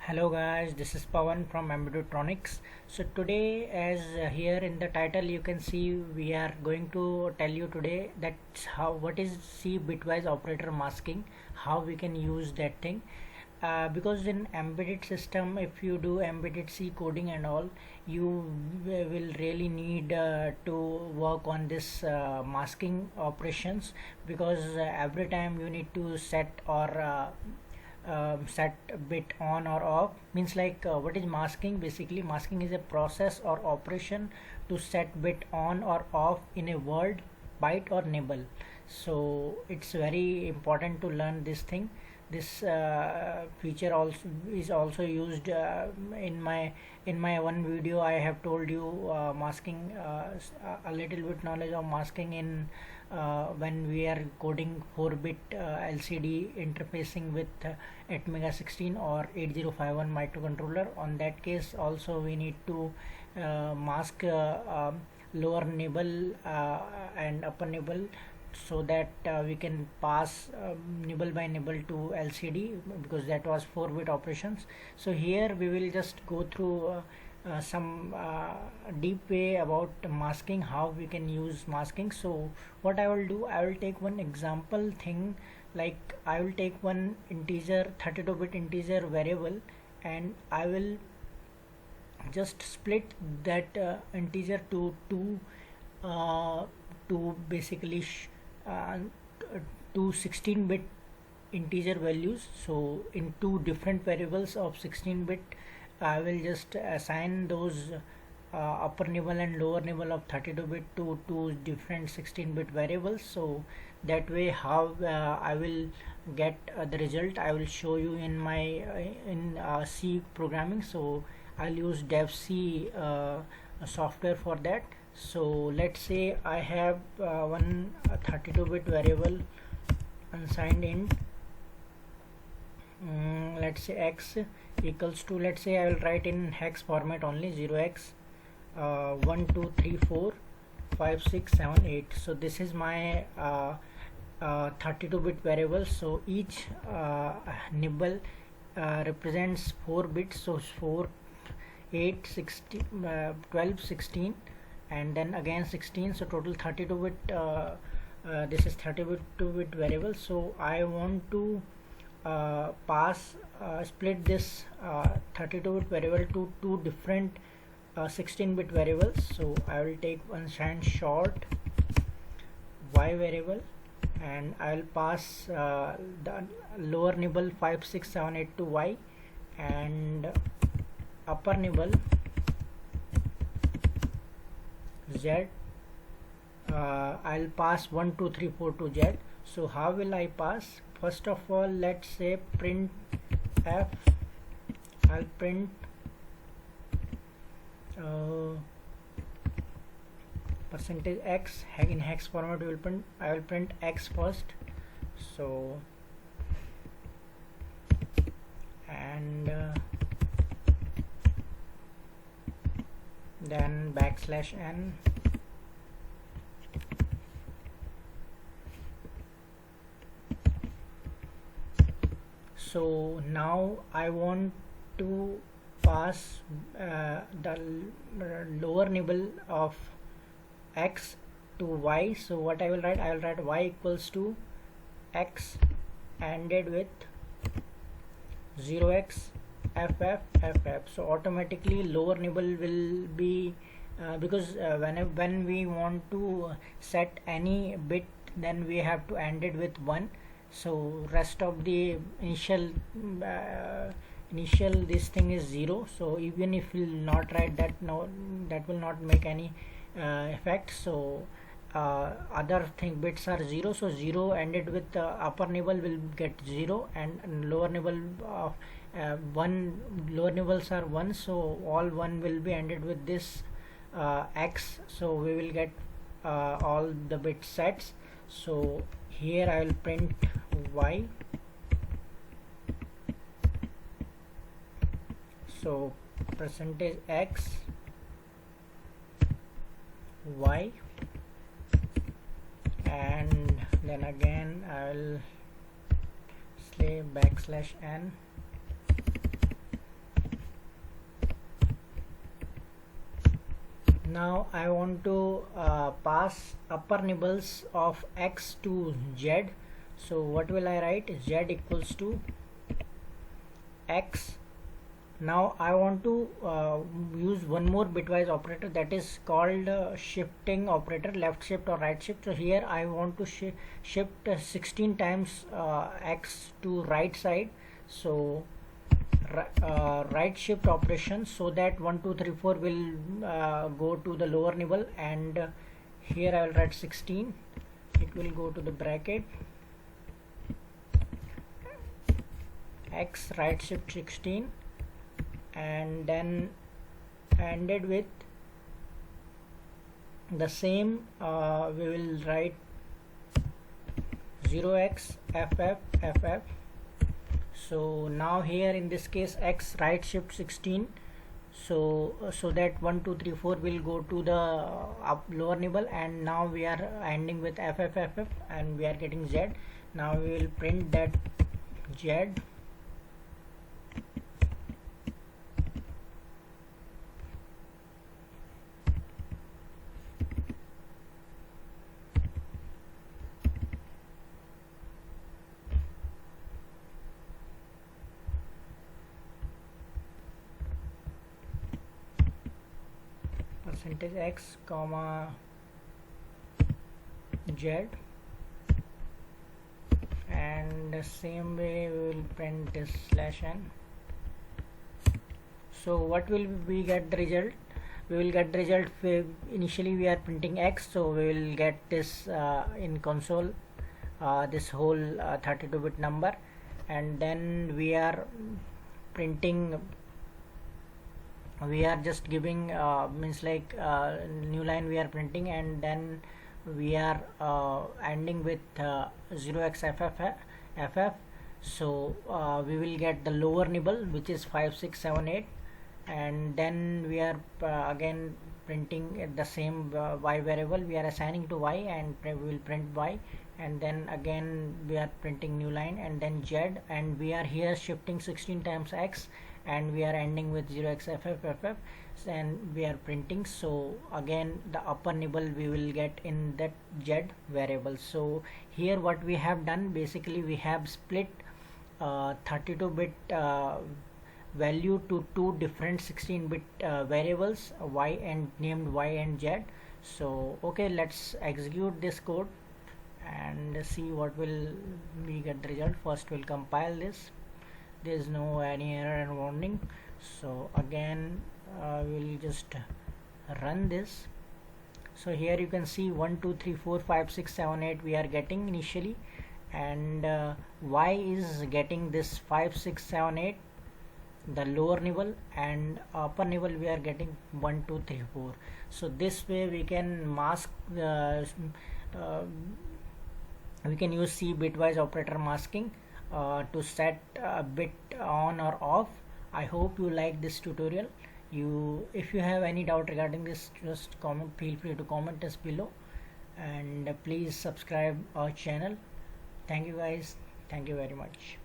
Hello guys, this is Pawan from Ambidutronics. So today, as here in the title you can see, we are going to tell you today that what is C bitwise operator masking, how we can use that thing. Because in embedded system, if you do embedded C coding and all, you will really need to work on this masking operations, because every time you need to set or set bit on or off. Means like, what is masking? Basically, masking is a process or operation to set bit on or off in a word, byte or nibble. So it's very important to learn this thing. This feature also is also used in my one video. I have told you masking, a little bit knowledge of masking in when we are coding 4-bit LCD interfacing with Atmega 16 or 8051 microcontroller. On that case also we need to mask lower nibble and upper nibble, so that we can pass nibble by nibble to LCD, because that was 4-bit operations. So here we will just go through some deep way about masking, how we can use masking. So what I will do, I will take one example thing, like I will take one integer, 32-bit integer variable, and I will just split that integer to basically two 16-bit integer values. So in two different variables of 16-bit, I will just assign those upper nibble and lower nibble of 32-bit to two different 16-bit variables. So that way, how I will get the result, I will show you in my C programming. So I'll use DevC software for that. So let's say I have one 32-bit variable unsigned int, let's say x equals to, let's say I will write in hex format only, 0x 1 2 3 4 5 6 7 8. So this is my 32-bit variable. So each nibble represents 4 bits, so 4 8 16 12 16 and then again 16, so total 32-bit. This is 32-bit variable. So I want to split this 32-bit variable to two different 16-bit variables. So I will take one short y variable, and I will pass the lower nibble 5 6 7 8 to y, and upper nibble z. I'll pass 1 2 3 4 to z. So how will I pass? First of all, let's say print f. I'll print percentage x in hex format. I will print x first. So and then \n. So now I want to pass the lower nibble of x to y. So what I will write? I will write y equals to x ANDed with 0x ff. So automatically lower nibble will be because when we want to set any bit, then we have to AND it with 1. So rest of the initial this thing is 0. So even if we will not write that, no, that will not make any effect. So other bits are 0. So 0 ANDed with upper nibble will get 0, and lower nibble of 1, lower nibbles are 1. So all 1 will be ANDed with this x. So we will get all the bit sets. So here I will print y. So percentage x y, and then again I will say \n Now I want to pass upper nibbles of x to z. So what will I write? Z equals to x. Now I want to use one more bitwise operator, that is called shifting operator, left shift or right shift. So here I want to shift 16 times x to right side. So right shift operation, so that 1 2 3 4 will go to the lower nibble, and here I will write 16. It will go to the bracket x right shift 16, and then ended with the same. We will write 0x ff. So now here in this case x right shift 16, so that 1 2 3 4 will go to the lower nibble, and now we are ending with ff, and we are getting z. Now we will print that z. Percentage x comma z, and the same way we will print this slash n. So what will we get the result? We will get the result. Initially we are printing x, so we will get this in console, this whole 32-bit number, and then we are printing, we are just giving means like new line we are printing, and then we are ending with 0xff. So we will get the lower nibble, which is 5 6 7 8, and then we are again printing the same y variable we are assigning to y, and we will print y, and then again we are printing new line, and then z, and we are here shifting 16 times x, and we are ending with 0xff, and we are printing. So again the upper nibble we will get in that z variable. So here what we have done, basically we have split 32-bit value to two different 16-bit variables, y and named y and z. So okay, let's execute this code and see what will we get the result. First we'll compile this. There is no any error and warning. So again we'll just run this. So here you can see 1 2 3 4 5 6 7 8 we are getting initially, and y is getting this 5 6 7 8, the lower nibble, and upper nibble we are getting 1 2 3 4. So this way we can mask we can use C bitwise operator masking to set a bit on or off. I hope you like this tutorial. If you have any doubt regarding this, just comment, feel free to comment us below, and please subscribe our channel. Thank you guys, thank you very much.